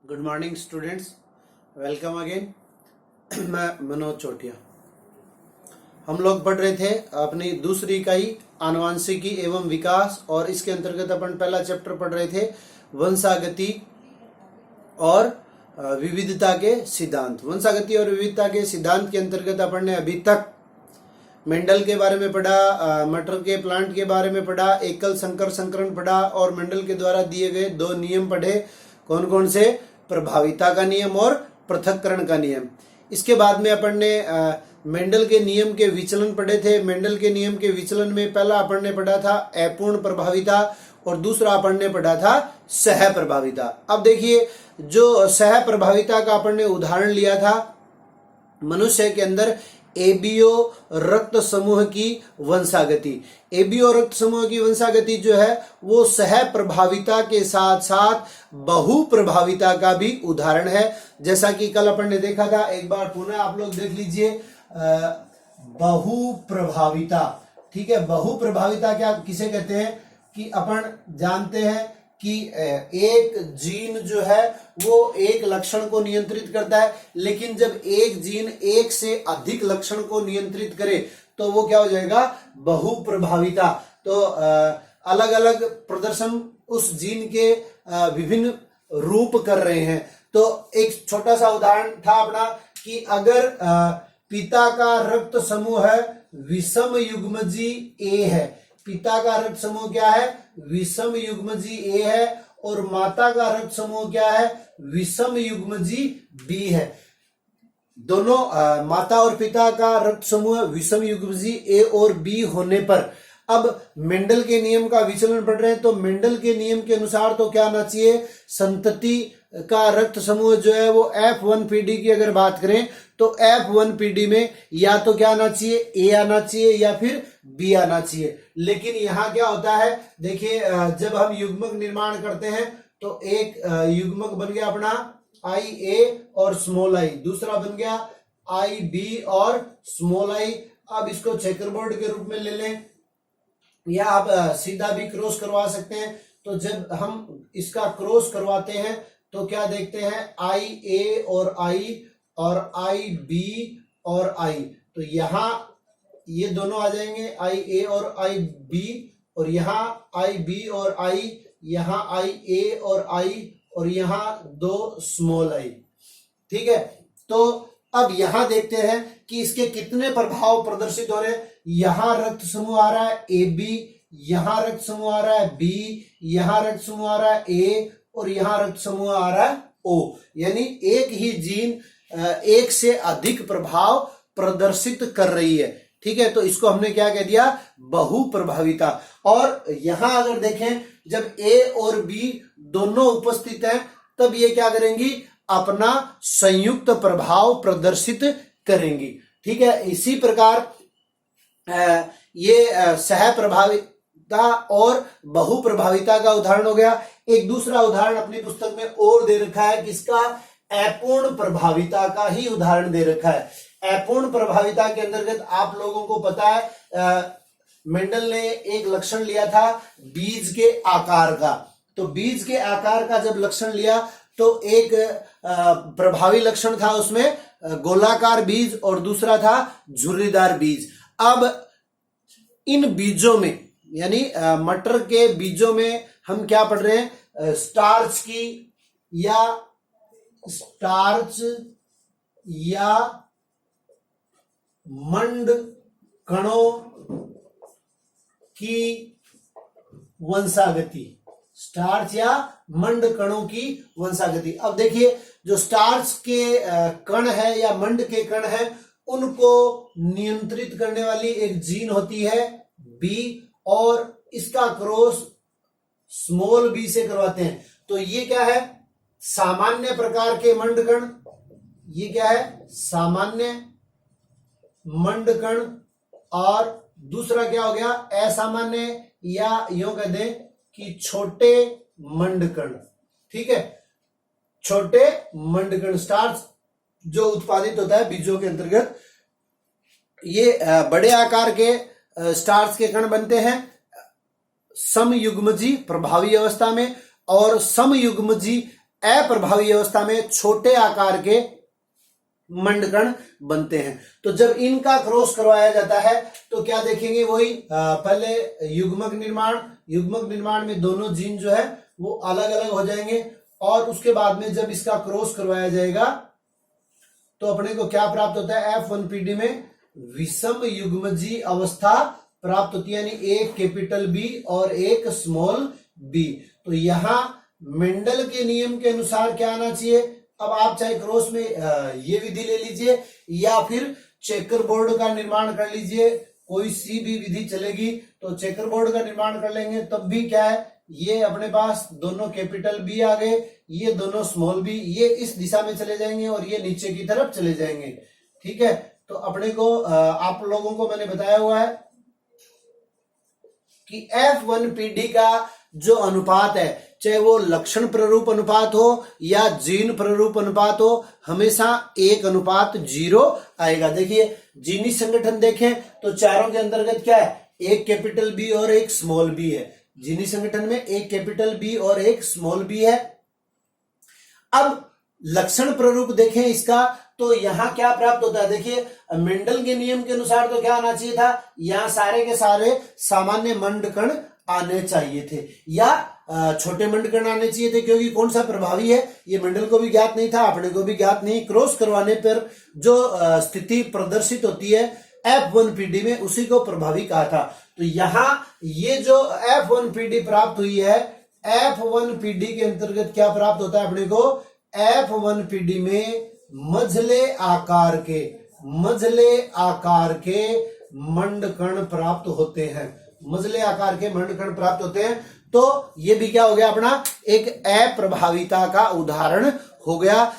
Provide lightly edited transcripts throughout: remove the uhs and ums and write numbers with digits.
Good morning students, welcome again. मैं मनोज चोटिया। हम लोग पढ़ रहे थे अपनी दूसरी इकाई आनुवांशिकी एवं विकास, और इसके अंतर्गत अपन पहला चैप्टर पढ़ रहे थे वंशागति और विविधता के सिद्धांत। वंशागति और विविधता के सिद्धांत के अंतर्गत अपन ने अभी तक मेंडल के बारे में पढ़ा, मटर के प्लांट के बारे में पढ़ा, एकल संकर संकरण पढ़ा और मेंडल के द्वारा दिए गए दो नियम पढ़े। कौन कौन से? प्रभाविता का नियम और पृथक्करण का नियम। इसके बाद में अपन ने मेंडल के नियम के विचलन पढ़े थे। मेंडल के नियम के विचलन में पहला अपन ने पढ़ा था अपूर्ण प्रभाविता और दूसरा अपन ने पढ़ा था सह प्रभाविता। अब देखिए, जो सह प्रभाविता का अपन ने उदाहरण लिया था, मनुष्य के अंदर एबीओ रक्त समूह की वंशागति। एबीओ रक्त समूह की वंशागति जो है वो सह प्रभाविता के साथ साथ बहु प्रभाविता का भी उदाहरण है। जैसा कि कल अपन ने देखा था, एक बार पुनः आप लोग देख लीजिए। बहु प्रभाविता, ठीक है। बहु प्रभाविता क्या किसे कहते हैं कि अपन जानते हैं कि एक जीन जो है वो एक लक्षण को नियंत्रित करता है, लेकिन जब एक जीन एक से अधिक लक्षण को नियंत्रित करे तो वो क्या हो जाएगा? बहु प्रभाविता। तो अलग अलग प्रदर्शन उस जीन के विभिन्न रूप कर रहे हैं। तो एक छोटा सा उदाहरण था अपना कि अगर पिता का रक्त समूह है विषम युग्मजी ए है, पिता का रक्त समूह क्या है? विषम युग्मजी ए है, और माता का रक्त समूह क्या है? विषम युग्मजी बी है। दोनों माता और पिता का रक्त समूह विषम युग्मजी ए और बी होने पर अब मेंडल के नियम का विचलन पढ़ रहे हैं। तो मेंडल के नियम के अनुसार तो क्या आना चाहिए? संतति का रक्त समूह जो है वो F1PD की अगर बात करें तो F1PD में या तो क्या आना चाहिए? ए आना चाहिए या फिर बी आना चाहिए। लेकिन यहां क्या होता है, देखिए, जब हम युग्मक निर्माण करते हैं तो एक युग्मक बन गया अपना IA और स्मॉल आई, दूसरा बन गया IB और स्मॉल आई। अब इसको चेकरबोर्ड के रूप में ले लें या आप सीधा भी क्रॉस करवा सकते हैं। तो जब हम इसका क्रॉस करवाते हैं तो क्या देखते हैं? IA और I और IB और I। तो यहां ये दोनों आ जाएंगे IA और IB, और यहां IB और I, यहां IA और I, और यहां दो स्मॉल आई। ठीक है। तो अब यहां देखते हैं कि इसके कितने प्रभाव प्रदर्शित हो रहे हैं। यहां रक्त समूह आ रहा है AB, यहां रक्त समूह आ रहा है B, यहां रक्त समूह आ रहा है A, और यहां रक्त समूह आ रहा है O। यानी एक ही जीन एक से अधिक प्रभाव प्रदर्शित कर रही है। ठीक है। तो इसको हमने क्या कह दिया? बहु प्रभाविता। और यहां अगर देखें, जब A और B दोनों उपस्थित हैं तब ये क्या करेंगी? अपना संयुक्त प्रभाव प्रदर्शित करेंगी। ठीक है। इसी प्रकार ये सह प्रभाविता और बहु प्रभाविता का उदाहरण हो गया। एक दूसरा उदाहरण अपनी पुस्तक में और दे रखा है, किसका? अपूर्ण प्रभाविता का ही उदाहरण दे रखा है। अपूर्ण प्रभाविता के अंतर्गत आप लोगों को पता है मेंडल ने एक लक्षण लिया था बीज के आकार का। तो बीज के आकार का जब लक्षण लिया तो एक प्रभावी लक्षण था उसमें गोलाकार बीज और दूसरा था झुर्रीदार बीज। अब इन बीजों में, यानी मटर के बीजों में हम क्या पढ़ रहे हैं? स्टार्च या मंड कणों की वंशागति। स्टार्च या मंड कणों की वंशागति। अब देखिए, जो स्टार्च के कण है या मंड के कण है उनको नियंत्रित करने वाली एक जीन होती है बी, और इसका क्रॉस स्मॉल बी से करवाते हैं। तो ये क्या है? सामान्य प्रकार के मंडकण। ये क्या है? सामान्य मंडकण। और दूसरा क्या हो गया? असामान्य, या यूं कह दें कि छोटे मंडकण। ठीक है। छोटे मंडकण, स्टार्च जो उत्पादित होता है बीजों के अंतर्गत, ये बड़े आकार के स्टार्च के कण बनते हैं समयुग्मजी प्रभावी अवस्था में, और समयुग्मजी अप्रभावी अवस्था में छोटे आकार के मंडकण बनते हैं। तो जब इनका क्रॉस करवाया जाता है तो क्या देखेंगे, वही पहले युग्मक निर्माण में दोनों जीन जो है वो अलग अलग हो जाएंगे, और उसके बाद में जब इसका क्रॉस करवाया जाएगा तो अपने को क्या प्राप्त होता है, F1PD में विषम युग्मजीय अवस्था प्राप्त होती है, यानी एक कैपिटल बी और एक स्मॉल बी। तो यहां मेंडल के नियम के अनुसार क्या आना चाहिए, अब आप चाहे क्रॉस में ये विधि ले लीजिए या फिर चेकर बोर्ड का निर्माण कर लीजिए, कोई सी भी विधि चलेगी। तो चेकर बोर्ड का निर्माण कर लेंगे तब भी क्या है, ये अपने पास दोनों कैपिटल बी आ गए, ये दोनों स्मॉल बी, ये इस दिशा में चले जाएंगे और ये नीचे की तरफ चले जाएंगे। ठीक है, तो अपने को आप लोगों को मैंने बताया हुआ है कि F1PD का जो अनुपात है, चाहे वो लक्षण प्ररूप अनुपात हो या जीन प्ररूप अनुपात हो, हमेशा 1:0 आएगा। देखिए जीनी संगठन देखें तो चारों के अंतर्गत क्या है, एक कैपिटल बी और एक स्मॉल बी है। जीनी संगठन में एक कैपिटल बी और एक स्मॉल बी है। अब लक्षण प्ररूप देखें इसका, तो यहां क्या प्राप्त होता है, देखिए मेंडल के नियम के अनुसार तो क्या आना चाहिए था, यहां सारे के सारे सामान्य मंडकण आने चाहिए थे या छोटे मंडकण आने चाहिए थे, क्योंकि कौन सा प्रभावी है ये मेंडल को भी ज्ञात नहीं था, अपने को भी ज्ञात नहीं। क्रॉस करवाने पर जो स्थिति प्रदर्शित होती है F1PD में, उसी को प्रभावी कहा था। तो यहां ये जो F1PD प्राप्त हुई है, F1PD के अंतर्गत क्या प्राप्त होता है अपने को, F1PD में मझले आकार के मंडकण प्राप्त होते हैं, मझले आकार के मंडकण प्राप्त होते हैं। तो ये भी क्या हो गया, अपना एक अप्रभाविता का उदाहरण हो गया।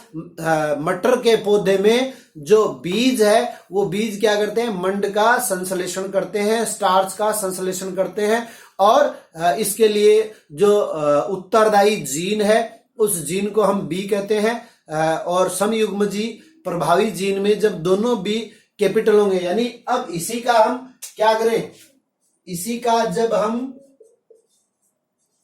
मटर के पौधे में जो बीज है वो बीज क्या करते हैं, मंड का संश्लेषण करते हैं, स्टार्च का संश्लेषण करते हैं, और इसके लिए जो उत्तरदायी जीन है उस जीन को हम बी कहते हैं। और समयुग्मजीय प्रभावी जीन में जब दोनों बी कैपिटल होंगे, यानी अब इसी का हम क्या करें, इसी का जब हम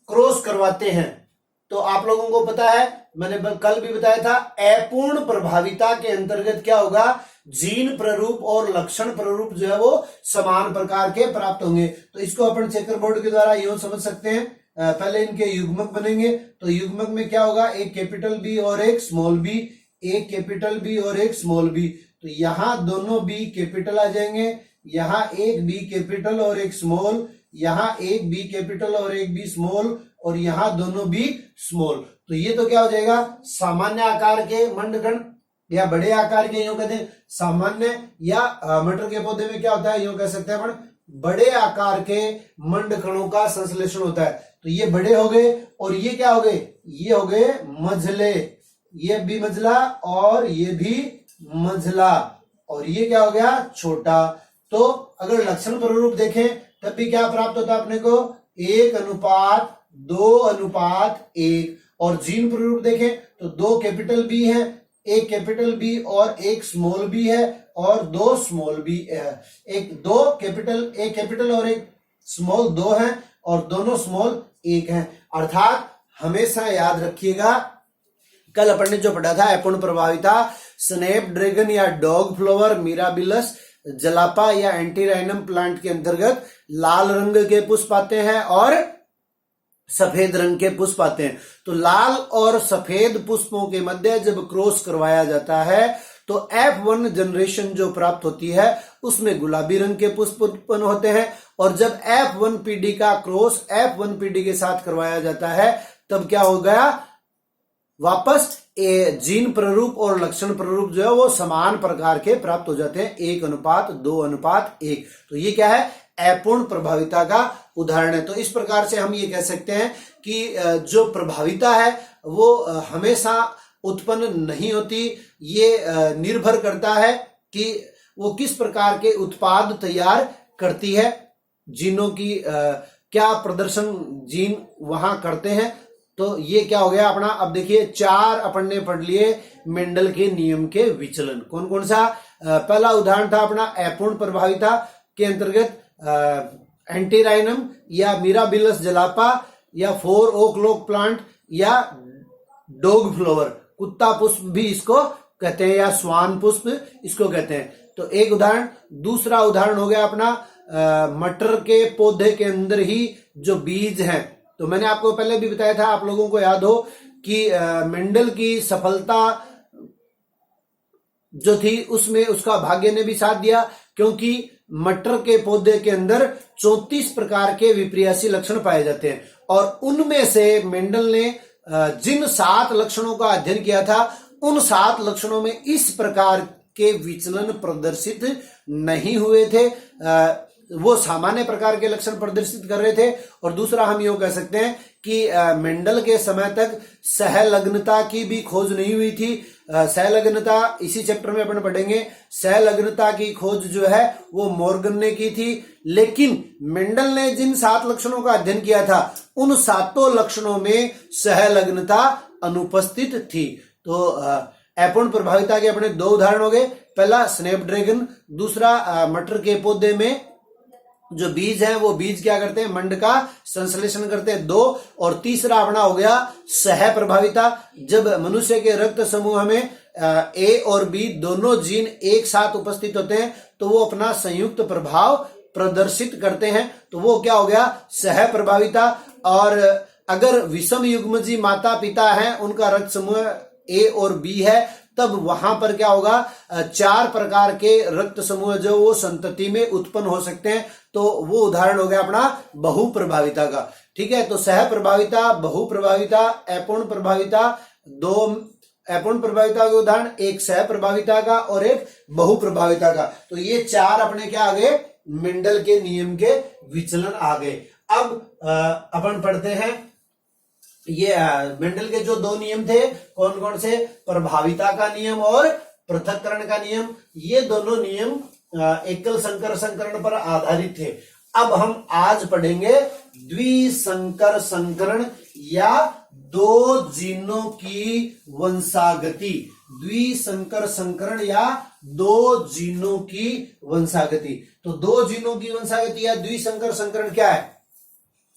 क्रॉस करवाते हैं तो आप लोगों को पता है, मैंने कल भी बताया था, अपूर्ण प्रभाविता के अंतर्गत क्या होगा, जीन प्ररूप और लक्षण प्ररूप जो है वो समान प्रकार के प्राप्त होंगे। तो इसको अपन चेकर बोर्ड के द्वारा यूं समझ सकते हैं, पहले इनके युग्मक बनेंगे, तो युग्मक में क्या होगा, एक कैपिटल बी और एक स्मॉल बी, एक कैपिटल बी और एक स्मॉल बी। तो यहां दोनों बी कैपिटल आ जाएंगे, यहां एक बी कैपिटल और एक स्मॉल, यहां एक बी कैपिटल और एक बी स्मॉल, और यहां दोनों बी स्मॉल। तो ये तो क्या हो जाएगा, सामान्य आकार के मंडकण या बड़े आकार के, यूं कहते हैं सामान्य, या मटर के पौधे में क्या होता है, यूं कह सकते हैं अपन, बड़े आकार के मंडकणों का संश्लेषण होता है। तो ये बड़े हो गए, और ये क्या हो गए, ये हो गए मझले, ये भी मझला और ये भी मझला, और ये क्या हो गया, छोटा। तो अगर लक्षण प्ररूप देखें तब भी क्या प्राप्त होता है अपने को, 1:2:1, और जीन प्ररूप देखें तो 2 कैपिटल बी है, एक कैपिटल बी और एक स्मॉल बी है, और 2 स्मॉल बी है, एक कैपिटल और एक स्मॉल 2 है, और दोनों स्मॉल 1 है। अर्थात हमेशा याद रखिएगा, कल अपन ने जो पढ़ा था अपूर्ण प्रभाविता, स्नैपड्रैगन या डॉग फ्लावर, मिराबिलस, जलापा या एंटीराइनम प्लांट के अंतर्गत लाल रंग के पुष्प आते हैं और सफेद रंग के पुष्प आते हैं। तो लाल और सफेद पुष्पों के मध्य जब क्रॉस करवाया जाता है तो F1 जनरेशन जो प्राप्त होती है उसमें गुलाबी रंग के पुष्प उत्पन्न होते हैं, और जब F1PD का क्रॉस F1PD के साथ करवाया जाता है तब क्या हो गया, वापस जीन प्ररूप और लक्षण प्ररूप जो है वो समान प्रकार के प्राप्त हो जाते हैं, 1:2:1। तो ये क्या है, अपूर्ण प्रभाविता का उदाहरण है। तो इस प्रकार से हम ये कह सकते हैं कि जो प्रभाविता है वो हमेशा उत्पन्न नहीं होती, ये निर्भर करता है कि वो किस प्रकार के उत्पाद तैयार करती है, जीनों की क्या प्रदर्शन जीन वहां करते हैं। तो ये क्या हो गया अपना, अब देखिए 4 अपन ने पढ़ लिए मेंडल के नियम के विचलन। कौन कौन सा, पहला उदाहरण था अपना अपूर्ण प्रभाविता के अंतर्गत एंटीराइनम या मिराबिलस जलापा या 4 ओक लोक प्लांट या डॉग फ्लावर, कुत्ता पुष्प भी इसको कहते हैं, या स्वान पुष्प इसको कहते हैं। तो एक उदाहरण। दूसरा उदाहरण हो गया अपना मटर के पौधे के अंदर ही जो बीज हैं। तो मैंने आपको पहले भी बताया था, आप लोगों को याद हो कि मेंडल की सफलता जो थी उसमें उसका भाग्य ने भी साथ दिया, क्योंकि मटर के पौधे के अंदर 34 प्रकार के विपर्यासी लक्षण पाए जाते हैं, और उनमें से मेंडल ने जिन 7 लक्षणों का अध्ययन किया था, उन 7 लक्षणों में इस प्रकार के विचलन प्रदर्शित नहीं हुए थे। वो सामान्य प्रकार के लक्षण प्रदर्शित कर रहे थे। और दूसरा हम यूं कह सकते हैं कि मेंडल के समय तक सहलग्नता की भी खोज नहीं हुई थी। सहलग्नता इसी चैप्टर में अपन पढ़ेंगे। सहलग्नता की खोज जो है वो मॉर्गन ने की थी, लेकिन मेंडल ने जिन 7 लक्षणों का अध्ययन किया था, उन 7 लक्षणों में सहलग्नता अनुपस्थित थी। तो अपूर्ण प्रभाविता के अपने 2 उदाहरण हो गए। पहला स्नैपड्रैगन, दूसरा मटर के पौधे में जो बीज है वो बीज क्या करते हैं, मंड का संश्लेषण करते हैं, 2। और तीसरा अपना हो गया सह प्रभाविता, जब मनुष्य के रक्त समूह में ए और बी दोनों जीन एक साथ उपस्थित होते हैं तो वो अपना संयुक्त प्रभाव प्रदर्शित करते हैं, तो वो क्या हो गया, सह प्रभाविता। और अगर विषम युग्मजी माता पिता हैं, उनका रक्त समूह ए और बी है, तब वहां पर क्या होगा, 4 प्रकार के रक्त समूह जो वो संतति में उत्पन्न हो सकते हैं। तो वो उदाहरण हो गया अपना बहु प्रभाविता का। ठीक है, तो सह प्रभाविता, बहु प्रभाविता, अपूर्ण प्रभाविता, 2 अपूर्ण प्रभाविता के उदाहरण, एक सह प्रभाविता का और एक बहु प्रभाविता का। तो ये 4 अपने क्या आ गए, मेंडल के नियम के विचलन आ गए। अब अपन पढ़ते हैं ये मेंडल के जो 2 नियम थे, कौन कौन से, प्रभाविता का नियम और पृथक्करण का नियम। ये दोनों नियम एकल संकर संकरण पर आधारित थे। अब हम आज पढ़ेंगे द्विसंकर संकरण या 2 जीनों की वंशागति। द्विसंकर संकरण या 2 जीनों की वंशागति। तो 2 जीनों की वंशागति या द्विसंकर संकरण क्या है?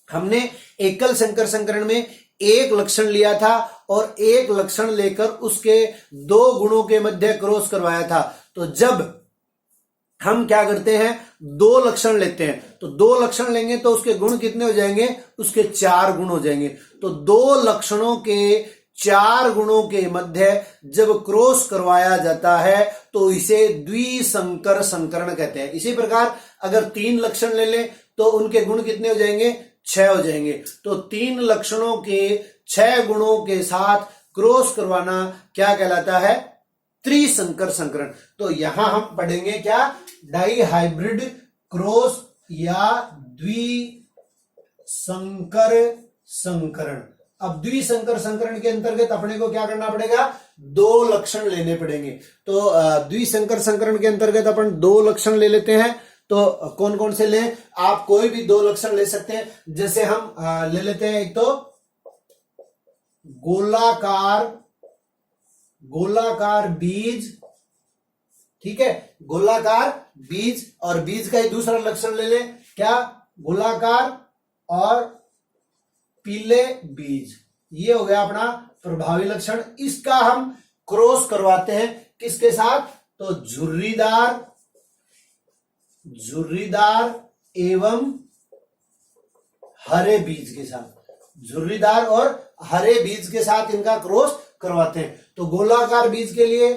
हमने एकल संकर संकरण में एक लक्षण लिया था और एक लक्षण लेकर उसके 2 गुणों के मध्य क्रॉस करवाया था। तो जब हम क्या करते हैं, 2 लक्षण लेते हैं, तो 2 लक्षण लेंगे तो उसके गुण कितने हो जाएंगे, उसके 4 गुण हो जाएंगे। तो 2 लक्षणों के 4 गुणों के मध्य जब क्रॉस करवाया जाता है तो इसे द्विसंकर संकरण कहते हैं। इसी प्रकार अगर 3 लक्षण ले लें तो उनके गुण कितने हो जाएंगे, 6 हो जाएंगे। तो 3 लक्षणों के 6 गुणों के साथ क्रॉस करवाना क्या कहलाता है, त्रिसंकर संकरण। तो यहां हम पढ़ेंगे क्या, डाई हाइब्रिड क्रॉस या द्विसंकर संकरण। अब द्विसंकर संकरण के अंतर्गत अपने को क्या करना पड़ेगा, 2 लक्षण लेने पड़ेंगे। तो द्विसंकर संकरण के अंतर्गत अपन 2 लक्षण ले लेते हैं। तो कौन कौन से लें, आप कोई भी 2 लक्षण ले सकते हैं। जैसे हम ले लेते हैं, एक तो गोलाकार बीज, ठीक है, गोलाकार बीज, और बीज का ही दूसरा लक्षण ले लें क्या, गोलाकार और पीले बीज। ये हो गया अपना प्रभावी लक्षण। इसका हम क्रॉस करवाते हैं किसके साथ, तो झुर्रीदार एवं हरे बीज के साथ। झुर्रीदार और हरे बीज के साथ इनका क्रॉस करवाते हैं। तो गोलाकार बीज के लिए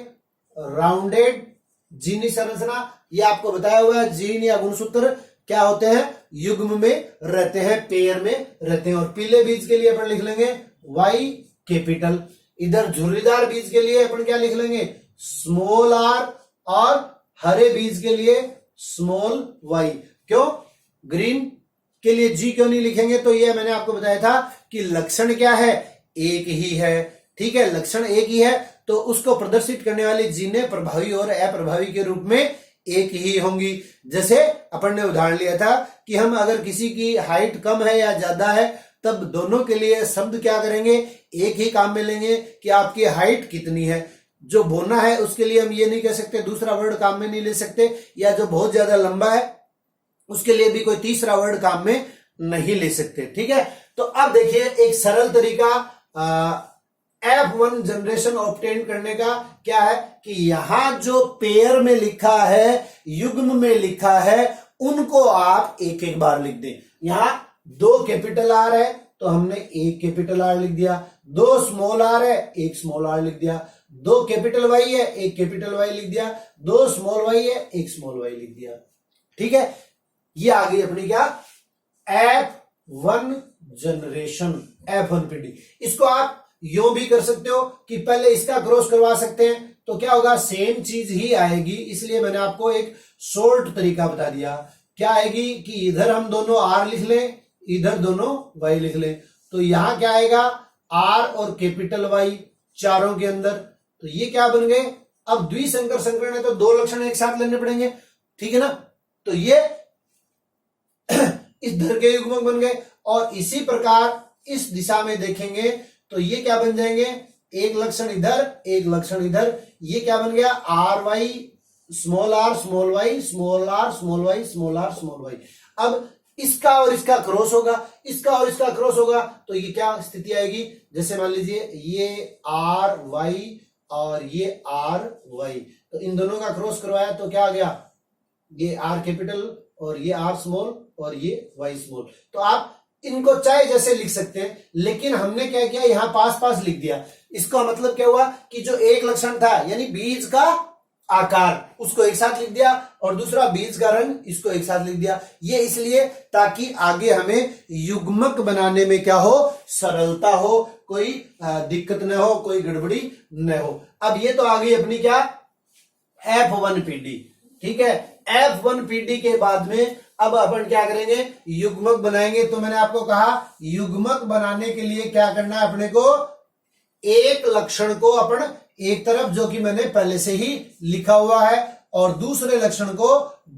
राउंडेड जीनी संरचना, ये आपको बताया हुआ है, जीन या गुणसूत्र क्या होते हैं, युग्म में रहते हैं, पेयर में रहते हैं। और पीले बीज के लिए अपन लिख लेंगे वाई कैपिटल। इधर झुर्रीदार बीज के लिए अपन क्या लिख लेंगे, स्मॉल आर, और हरे बीज के लिए स्मॉल वाई। क्यों, ग्रीन के लिए जी क्यों नहीं लिखेंगे, तो ये मैंने आपको बताया था कि लक्षण क्या है, एक ही है। ठीक है, लक्षण एक ही है तो उसको प्रदर्शित करने वाली जीनें प्रभावी और अप्रभावी के रूप में एक ही होंगी। जैसे अपन ने उदाहरण लिया था कि हम अगर किसी की हाइट कम है या ज्यादा है, तब दोनों के लिए शब्द क्या करेंगे, एक ही काम में लेंगे कि आपकी हाइट कितनी है। जो बोना है उसके लिए हम ये नहीं कह सकते, दूसरा वर्ड काम में नहीं ले सकते, या जो बहुत ज्यादा लंबा है उसके लिए भी कोई तीसरा वर्ड काम में नहीं ले सकते। ठीक है, तो अब देखिए एक सरल तरीका F1 जनरेशन ऑब्टेन करने का क्या है कि यहां जो पेयर में लिखा है, युग्म में लिखा है, उनको आप एक एक बार लिख दें। यहां 2 कैपिटल आर है तो हमने 1 कैपिटल आर लिख दिया, 2 स्मॉल आर है 1 स्मॉल आर लिख दिया, 2 कैपिटल वाई है 1 कैपिटल वाई लिख दिया, 2 स्मॉल वाई है 1 स्मॉल वाई लिख दिया। ठीक है, ये आ गई अपनी क्या F1 जनरेशन, F1 पीडी। इसको आप यो भी कर सकते हो कि पहले इसका क्रॉस करवा सकते हैं, तो क्या होगा सेम चीज ही आएगी। इसलिए मैंने आपको एक शॉर्ट तरीका बता दिया। क्या आएगी कि इधर हम दोनों आर लिख लें, इधर दोनों वाई लिख लें, तो यहां क्या आएगा आर और कैपिटल वाई चारों के अंदर। तो ये क्या बन गए, अब द्विसंकर संकरण है तो 2 लक्षण एक साथ लेने पड़ेंगे, ठीक है ना। तो ये इस धर के युग्मक बन गए। और इसी प्रकार इस दिशा में देखेंगे तो ये क्या बन जाएंगे, एक लक्षण इधर एक लक्षण इधर। ये क्या बन गया R Y small r small y small r small y small r small y. अब इसका और इसका क्रॉस होगा, इसका और इसका क्रॉस होगा, तो ये क्या स्थिति आएगी, जैसे मान लीजिए ये आर वाई और ये आर वाई, तो इन दोनों का क्रॉस करवाया तो क्या आ गया, ये आर कैपिटल और ये आर स्मॉल और ये वाई स्मॉल। तो आप इनको चाहे जैसे लिख सकते हैं, लेकिन हमने क्या किया यहां पास पास लिख दिया। इसका मतलब क्या हुआ कि जो एक लक्षण था यानी बीज का आकार उसको एक साथ लिख दिया और दूसरा बीज का रंग इसको एक साथ लिख दिया। ये इसलिए ताकि आगे हमें युग्मक बनाने में क्या हो, सरलता हो, कोई दिक्कत न हो, कोई गड़बड़ी न हो। अब ये तो आ गई अपनी क्या F1 पीडी, ठीक है। F1 पीडी के बाद में अब अपन क्या करेंगे, युग्मक बनाएंगे। तो मैंने आपको कहा युग्मक बनाने के लिए क्या करना है, अपने को एक लक्षण को अपन एक तरफ जो कि मैंने पहले से ही लिखा हुआ है और दूसरे लक्षण को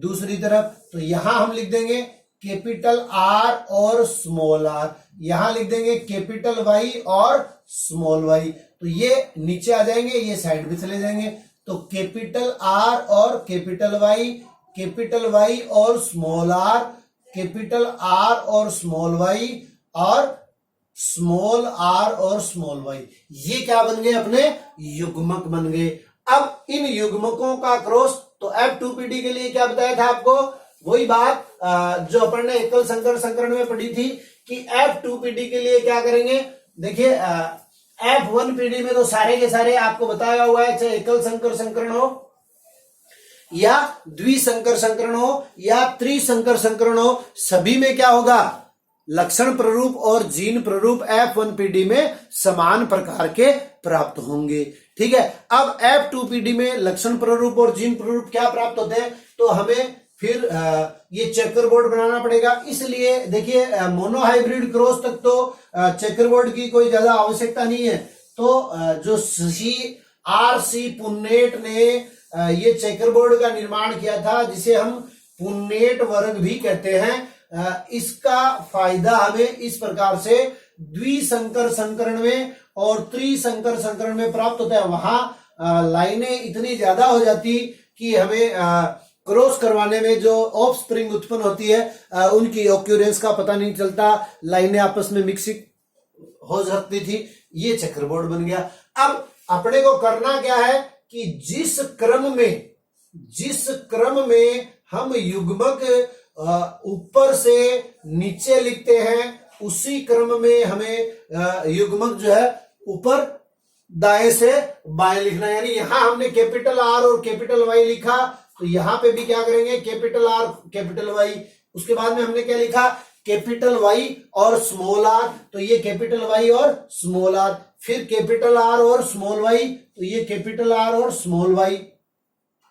दूसरी तरफ। तो यहां हम लिख देंगे कैपिटल आर और स्मॉल आर, यहां लिख देंगे कैपिटल वाई और स्मॉल वाई। तो ये नीचे आ जाएंगे, ये साइड में चले जाएंगे। तो कैपिटल आर और कैपिटल वाई, कैपिटल वाई और स्मॉल आर, कैपिटल आर और स्मॉल वाई और स्मॉल आर और स्मॉल वाई, ये क्या बन गए अपने युग्मक बन गए। अब इन युग्मकों का क्रॉस, तो F2PD के लिए क्या बताया था आपको, वही बात जो अपन ने एकल संकर संकरण में पढ़ी थी कि F2PD के लिए क्या करेंगे। देखिए F1PD में तो सारे के सारे आपको बताया हुआ है, चाहे एकल संकर संकरण हो या द्विसंकर संकरण हो या त्रिसंकर संकरण हो, सभी में क्या होगा, लक्षण प्ररूप और जीन प्ररूप F1PD में समान प्रकार के प्राप्त होंगे। ठीक है, अब F2PD में लक्षण प्ररूप और जीन प्ररूप क्या प्राप्त होते हैं, तो हमें फिर ये चेकर बोर्ड बनाना पड़ेगा। इसलिए देखिए मोनोहाइब्रिड क्रॉस तक तो चेकर बोर्ड की कोई ज्यादा आवश्यकता नहीं है। तो जो CRC पुन्नेट ने ये चेकर बोर्ड का निर्माण किया था, जिसे हम पुन्नेट वर्ग भी कहते हैं, इसका फायदा हमें इस प्रकार से द्विसंकर संकरण में और त्रिसंकर संकरण में प्राप्त होता है। वहां लाइनें इतनी ज्यादा हो जाती कि हमें क्रॉस करवाने में जो ऑफ स्प्रिंग उत्पन्न होती है उनकी ऑक्यूरेंस का पता नहीं चलता, लाइनें आपस में मिक्सिंग हो सकती थी। ये चेकर बोर्ड बन गया। अब अपने को करना क्या है कि जिस क्रम में हम युग्मक ऊपर से नीचे लिखते हैं, उसी क्रम में हमें युग्मक जो है ऊपर दाएं से बाएं लिखना है। यानी यहां हमने कैपिटल आर और कैपिटल वाई लिखा, तो यहां पे भी क्या करेंगे, कैपिटल आर कैपिटल वाई। उसके बाद में हमने क्या लिखा, कैपिटल वाई और स्मॉल आर, तो ये कैपिटल वाई और स्मॉल आर। फिर कैपिटल आर और स्मॉल वाई, तो ये कैपिटल आर और स्मॉल वाई।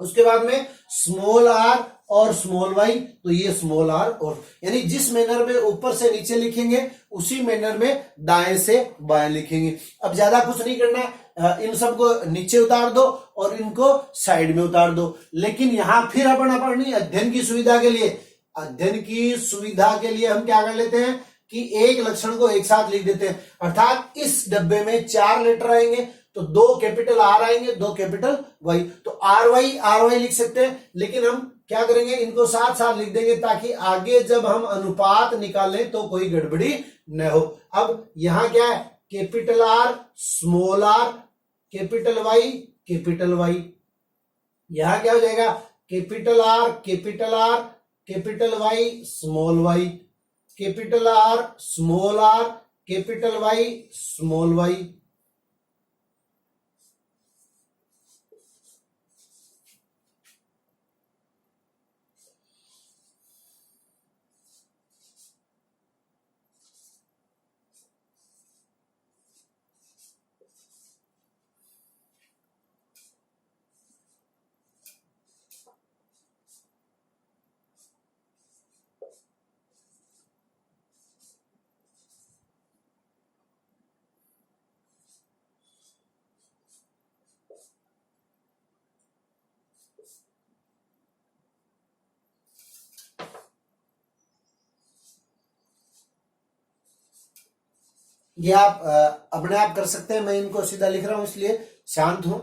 उसके बाद में स्मॉल आर और स्मॉल वाई, तो ये स्मॉल आर और, यानी जिस मैनर में ऊपर से नीचे लिखेंगे उसी मैनर में दाएं से बाएं लिखेंगे। अब ज्यादा कुछ नहीं करना, इन सबको नीचे उतार दो और इनको साइड में उतार दो। लेकिन यहां फिर अपनी अध्ययन की सुविधा के लिए हम क्या कर लेते हैं कि एक लक्षण को एक साथ लिख देते हैं। अर्थात इस डब्बे में 4 लेटर आएंगे, तो 2 कैपिटल आर आएंगे, 2 कैपिटल वाई, तो आर वाई लिख सकते हैं। लेकिन हम क्या करेंगे, इनको साथ साथ लिख देंगे ताकि आगे जब हम अनुपात निकालें तो कोई गड़बड़ी न हो। अब यहां क्या है, capital R, small r, capital Y, capital Y. यहां क्या हो जाएगा, capital R, capital R, capital Y, small y, capital R, small r, capital Y, small y. ये आप अपने आप कर सकते हैं, मैं इनको सीधा लिख रहा हूं इसलिए शांत हूं।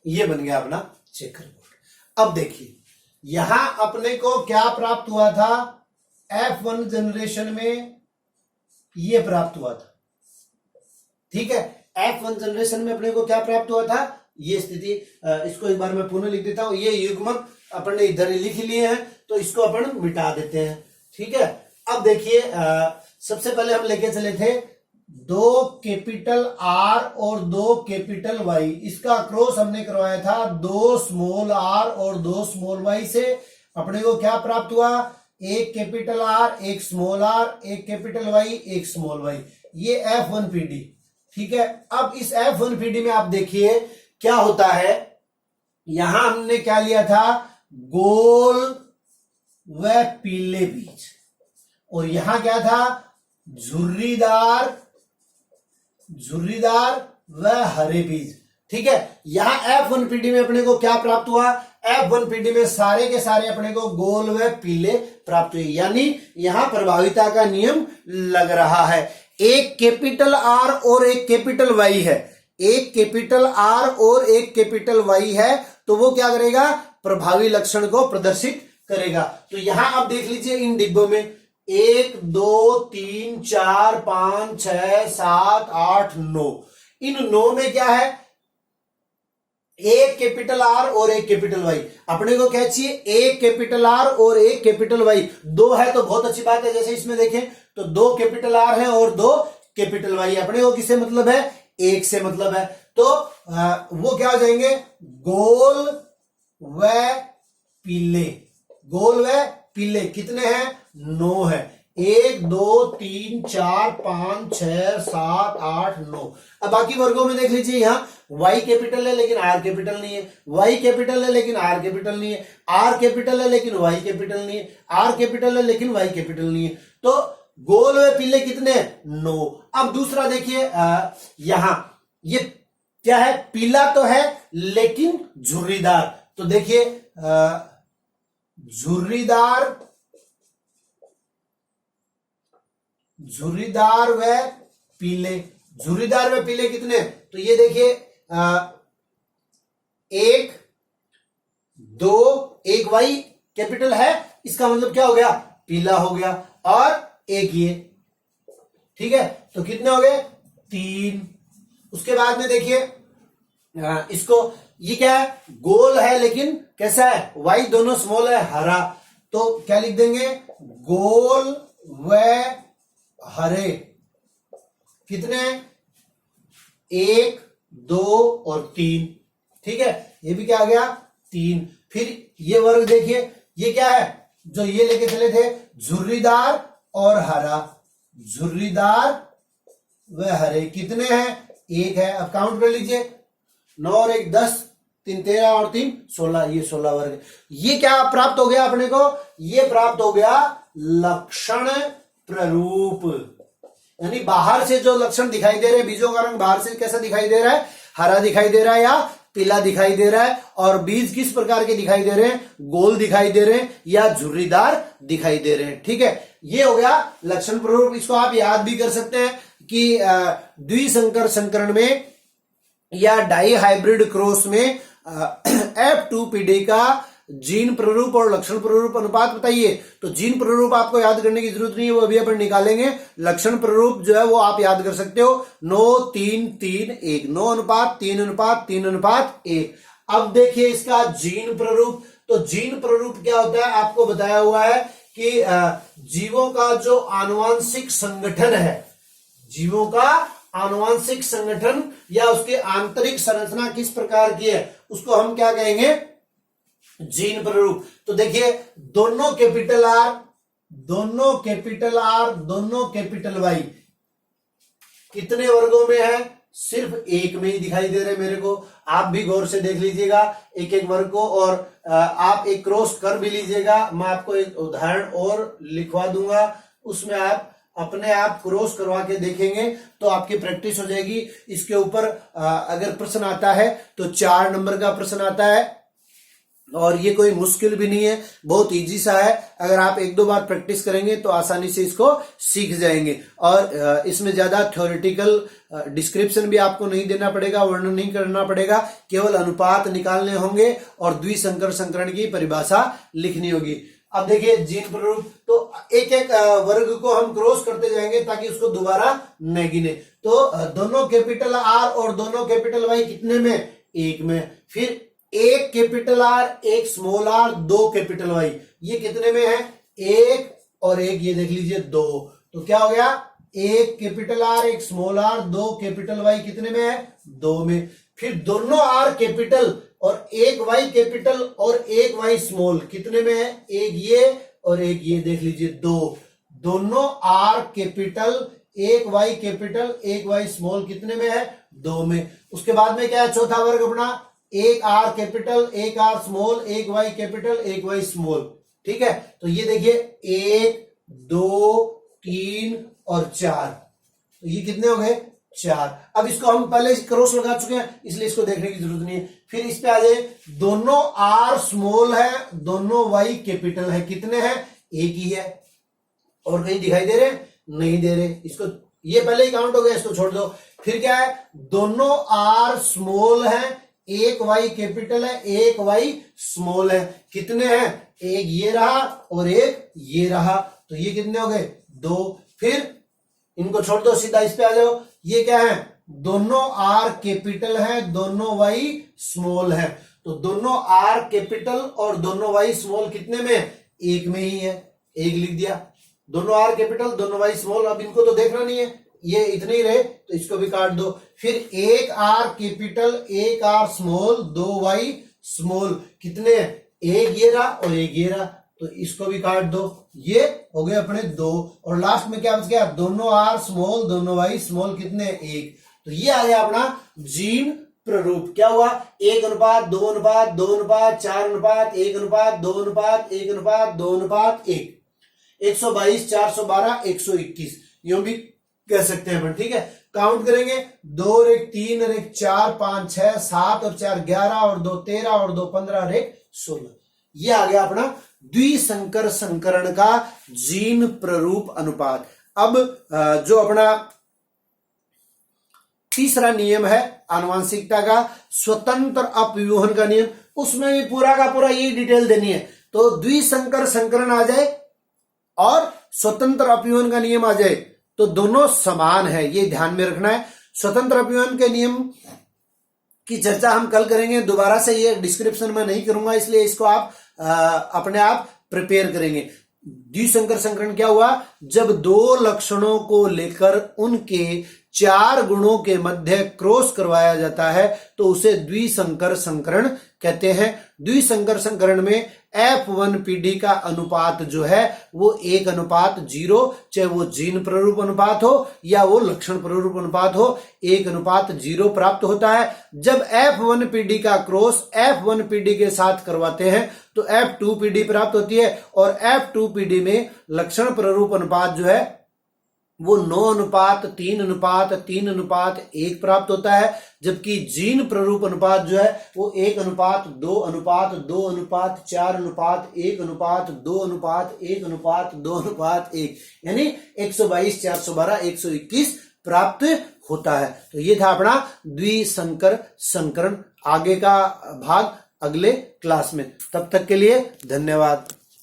ये बन गया अपना चेकर बोर्ड। अब देखिए यहां अपने को क्या प्राप्त हुआ था, F1 जनरेशन में ये प्राप्त हुआ था। ठीक है, F1 जनरेशन में अपने को क्या प्राप्त हुआ था, ये स्थिति। इसको एक बार मैं पुनः लिख देता हूं। ये युग्मक अपन ने इधर लिख लिए हैं, तो इसको अपन मिटा देते हैं। ठीक है, अब देखिए सबसे पहले हम लेके चले थे 2 कैपिटल आर और 2 कैपिटल वाई। इसका क्रॉस हमने करवाया था 2 स्मॉल आर और 2 स्मॉल वाई से। अपने को क्या प्राप्त हुआ, 1 capital R, 1 small r, 1 capital Y, 1 small y. ये F1PD। ठीक है, अब इस F1PD में आप देखिए क्या होता है। यहां हमने क्या लिया था, गोल व पीले बीज, और यहां क्या था, झुर्रीदार व हरे बीज। ठीक है, यहां F1PD में अपने को क्या प्राप्त हुआ, F1PD में सारे के सारे अपने को गोल व पीले प्राप्त हुए, यानी यहां प्रभाविता का नियम लग रहा है। एक कैपिटल आर और एक कैपिटल वाई है, एक कैपिटल आर और एक कैपिटल वाई है, तो वो क्या करेगा, प्रभावी लक्षण को प्रदर्शित करेगा। तो यहां आप देख लीजिए इन डिब्बों में 1 2 3 4 5 6 7 8 9, इन 9 में क्या है, एक कैपिटल आर और एक कैपिटल वाई। अपने को क्या चाहिए, एक कैपिटल आर और एक कैपिटल वाई। 2 है तो बहुत अच्छी बात है, जैसे इसमें देखें तो 2 कैपिटल आर है और 2 कैपिटल वाई। अपने को किससे मतलब है, 1 से मतलब है। तो वो क्या हो जाएंगे, गोल व पीले। गोल व पीले कितने हैं, 9 है। 1 2 3 4 5 6 7 8 9। अब बाकी वर्गों में देख लीजिए, यहां y कैपिटल है लेकिन r कैपिटल नहीं है, y कैपिटल है लेकिन r कैपिटल नहीं है, r कैपिटल है लेकिन y कैपिटल नहीं है, r कैपिटल है लेकिन y कैपिटल नहीं है। तो गोल व पीले कितने, 9। अब दूसरा देखिए, यहां ये क्या है, पीला तो है लेकिन झुर्रीदार। तो देखिए झुर्रीदार व पीले, झुर्रीदार व पीले कितने, तो ये देखिए 1 2, 1 वाई कैपिटल है, इसका मतलब क्या हो गया, पीला हो गया, और 1 ये। ठीक है, तो कितने हो गए, 3। उसके बाद में देखिए इसको, ये क्या है, गोल है लेकिन कैसा है, वाई दोनों स्मॉल है, हरा। तो क्या लिख देंगे, गोल व हरे कितने, 1 2 और 3। ठीक है, ये भी क्या आ गया, 3। फिर ये वर्ग देखिए, ये क्या है, जो ये लेके चले थे, झुर्रीदार और हरा। झुर्रीदार व हरे कितने हैं, 1 है। अब काउंट कर लीजिए, 9 और 1 10, 3 13 और 3 16, ये 16 वर्ग। ये क्या प्राप्त हो गया अपने को, ये प्राप्त हो गया लक्षण प्ररूप, यानी बाहर से जो लक्षण दिखाई दे रहे हैं, बीजों का रंग बाहर से कैसा दिखाई दे रहा है, हरा दिखाई दे रहा है या पीला दिखाई दे रहा है, और बीज किस प्रकार के दिखाई दे रहे हैं, गोल दिखाई दे रहे हैं या झुर्रीदार दिखाई दे रहे हैं। ठीक है, ये हो गया लक्षण प्ररूप। इसको आप याद भी कर सकते हैं कि द्विसंकर संकरण में या डाई हाइब्रिड क्रॉस में F2PD का जीन प्ररूप और लक्षण प्ररूप अनुपात बताइए। तो जीन प्ररूप आपको याद करने की जरूरत नहीं है, वो अभी अपन निकालेंगे। लक्षण प्ररूप जो है वो आप याद कर सकते हो 9:3:3:1, 9:3:3:1। अब देखिए इसका जीन प्ररूप। तो जीन प्ररूप क्या होता है, आपको बताया हुआ है कि जीवों का जो आनुवांशिक संगठन है, जीवों का आनुवांशिक संगठन या उसके आंतरिक संरचना किस प्रकार की है, उसको हम क्या कहेंगे, जीन प्ररूप। तो देखिए दोनों कैपिटल आर, दोनों कैपिटल आर, दोनों कैपिटल वाई कितने वर्गों में है, सिर्फ एक में ही दिखाई दे रहे मेरे को। आप भी गौर से देख लीजिएगा एक एक वर्ग को, और आप एक क्रॉस कर भी लीजिएगा। मैं आपको एक उदाहरण और लिखवा दूंगा, उसमें आप अपने आप क्रॉस करवा के देखेंगे तो आपकी प्रैक्टिस हो जाएगी। इसके ऊपर अगर प्रश्न आता है तो 4 नंबर का प्रश्न आता है, और ये कोई मुश्किल भी नहीं है, बहुत इजी सा है। अगर आप 1-2 बार प्रैक्टिस करेंगे तो आसानी से इसको सीख जाएंगे। और इसमें ज्यादा थ्योरेटिकल डिस्क्रिप्शन भी आपको नहीं देना पड़ेगा, वर्णन नहीं करना पड़ेगा, केवल अनुपात निकालने होंगे और द्विसंकर संकरण की परिभाषा लिखनी होगी। अब देखिए जीन प्ररूप, तो एक एक वर्ग को हम क्रॉस करते जाएंगे ताकि उसको दोबारा न गिने। तो दोनों कैपिटल आर और दोनों कैपिटल वाई कितने में, एक में। फिर एक कैपिटल आर, एक स्मॉल आर, 2 कैपिटल वाई, ये कितने में है, एक और एक, ये देख लीजिए 2। तो क्या हो गया, एक कैपिटल आर, एक स्मॉल आर, 2 कैपिटल वाई कितने में है, 2 में। फिर दोनों आर कैपिटल और एक वाई कैपिटल और एक वाई स्मॉल कितने में है, एक ये और एक ये, देख लीजिए 2। दोनों आर कैपिटल, एक वाई कैपिटल, एक वाई स्मॉल कितने में है, 2 में। उसके बाद में क्या है, चौथा वर्ग अपना, एक आर कैपिटल, एक आर स्मॉल, एक वाई कैपिटल, एक वाई स्मॉल। ठीक है, तो ये देखिए 1, 2, 3 और 4, तो ये कितने हो गए, 4। अब इसको हम पहले क्रॉस लगा चुके हैं इसलिए इसको देखने की जरूरत नहीं है। फिर इस पे आ जाए, दोनों आर स्मॉल है, दोनों वाई कैपिटल है, कितने हैं, एक ही है। और कहीं दिखाई दे रहे, नहीं दे रहे, इसको ये पहले ही काउंट हो गया, इसको छोड़ दो। फिर क्या है, दोनों आर स्मॉल है, एक वाई कैपिटल है, एक वाई स्मॉल है, कितने हैं, एक ये रहा और एक ये रहा, तो ये कितने हो गए, 2। फिर इनको छोड़ दो, सीधा इस पे आ जाओ। ये क्या है, दोनों आर कैपिटल है, दोनों वाई स्मॉल है। तो दोनों आर कैपिटल और दोनों वाई स्मॉल कितने में, एक में ही है, एक लिख दिया। दोनों आर कैपिटल, दोनों वाई स्मॉल, अब इनको तो देखना नहीं है, ये इतने ही रहे तो इसको भी काट दो। फिर एक आर कैपिटल, एक आर स्मॉल, 2 वाई स्मॉल, कितने, एक ये रहा और एक ये रहा, तो इसको भी काट दो। ये हो गए अपने 2, और लास्ट में क्या बच गया, दोनों आर स्मॉल, दोनों वाई स्मॉल, कितने, 1। तो ये आ गया अपना जीन प्ररूप। क्या हुआ, 1:2:4:1:1:2:1:1:2:1, 122, 412, 121, यूं भी कह सकते हैं अपन। ठीक है, काउंट करेंगे, 2 और 1 3 और 1 4 5 6 7 और 4 11 और 2 13 और 2 15 और 1 16। ये आ गया अपना द्विसंकर संकरण का जीन प्ररूप अनुपात। अब जो अपना तीसरा नियम है आनुवांशिकता का, स्वतंत्र अपव्यूहन का नियम, उसमें भी पूरा का पूरा यही डिटेल देनी है। तो द्विसंकर संकरण आ जाए और स्वतंत्र अपव्यूहन का नियम आ जाए तो दोनों समान है, ये ध्यान में रखना है। स्वतंत्र अपव्यूहन के नियम की चर्चा हम कल करेंगे, दोबारा से ये डिस्क्रिप्शन में नहीं करूंगा, इसलिए इसको आप अपने आप प्रिपेयर करेंगे। द्विसंकर संकरण क्या हुआ, जब 2 लक्षणों को लेकर उनके 4 गुणों के मध्य क्रॉस करवाया जाता है तो उसे द्विसंकर संकरण कहते हैं। द्विसंकर संकरण में F1PD का अनुपात जो है वो 1:0, चाहे वो जीन प्ररूप अनुपात हो या वो लक्षण प्ररूप अनुपात हो, 1:0 प्राप्त होता है। जब F1PD का क्रॉस F1PD के साथ करवाते हैं तो F2PD प्राप्त होती है, और F2PD में लक्षण प्ररूप अनुपात जो है वो 9:3:3:1 प्राप्त होता है, जबकि जीन प्ररूप अनुपात जो है वो 1:2:2:4:1:2:1:1 यानी 122, 412, 121 प्राप्त होता है। तो ये था अपना द्विसंकर संकरण। आगे का भाग अगले क्लास में। तब तक के लिए धन्यवाद।